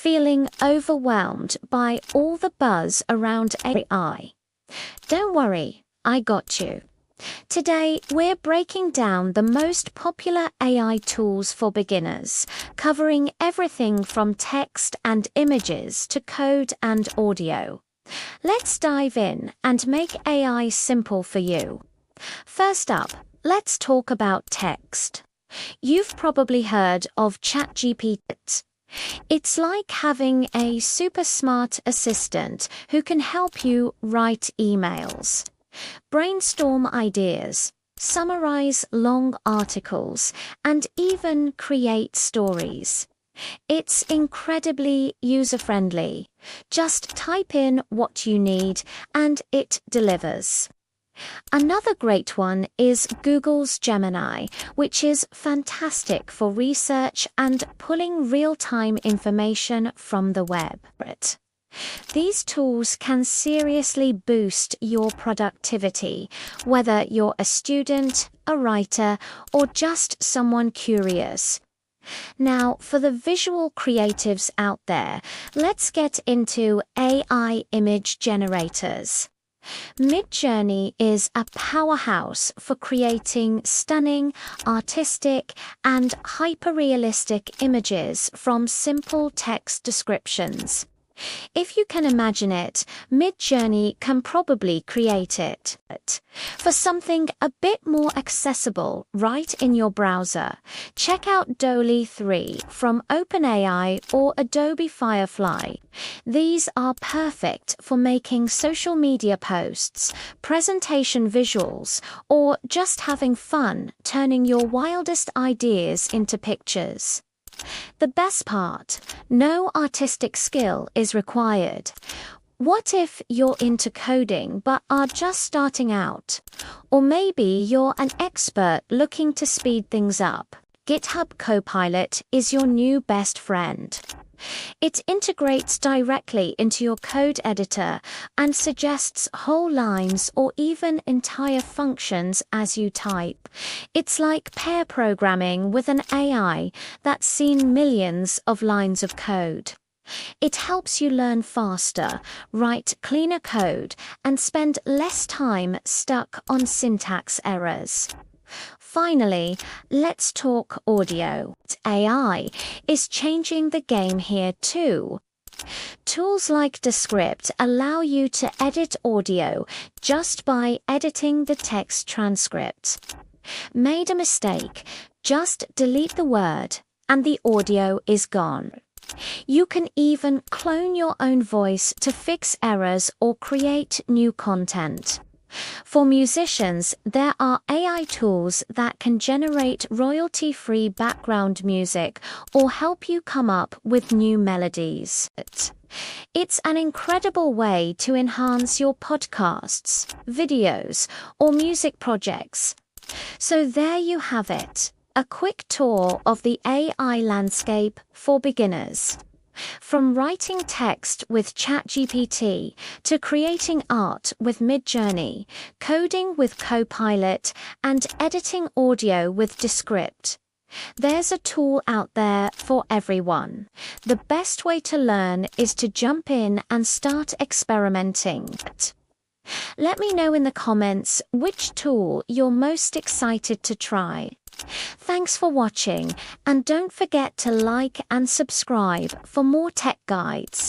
Feeling overwhelmed by all the buzz around AI? Don't worry, I got you. Today, we're breaking down the most popular AI tools for beginners, covering everything from text and images to code and audio. Let's dive in and make AI simple for you. First up, let's talk about text. You've probably heard of ChatGPT. It's like having a super smart assistant who can help you write emails, brainstorm ideas, summarize long articles, and even create stories. It's incredibly user-friendly. Just type in what you need and it delivers. Another great one is Google's Gemini, which is fantastic for research and pulling real-time information from the web. These tools can seriously boost your productivity, whether you're a student, a writer, or just someone curious. Now, for the visual creatives out there, let's get into AI image generators. Midjourney is a powerhouse for creating stunning, artistic, and hyper-realistic images from simple text descriptions. If you can imagine it, Midjourney can probably create it. For something a bit more accessible right in your browser, check out DALL-E 3 from OpenAI or Adobe Firefly. These are perfect for making social media posts, presentation visuals, or just having fun turning your wildest ideas into pictures. The best part, no artistic skill is required. What if you're into coding but are just starting out? Or maybe you're an expert looking to speed things up? GitHub Copilot is your new best friend. It integrates directly into your code editor and suggests whole lines or even entire functions as you type. It's like pair programming with an AI that's seen millions of lines of code. It helps you learn faster, write cleaner code, and spend less time stuck on syntax errors. Finally, let's talk audio. AI is changing the game here too. Tools like Descript allow you to edit audio just by editing the text transcript. Made a mistake, just delete the word and the audio is gone. You can even clone your own voice to fix errors or create new content. For musicians, there are AI tools that can generate royalty-free background music or help you come up with new melodies. It's an incredible way to enhance your podcasts, videos, or music projects. So there you have it, a quick tour of the AI landscape for beginners. From writing text with ChatGPT to creating art with Midjourney, coding with Copilot, and editing audio with Descript, there's a tool out there for everyone. The best way to learn is to jump in and start experimenting. Let me know in the comments which tool you're most excited to try. Thanks for watching, and don't forget to like and subscribe for more tech guides.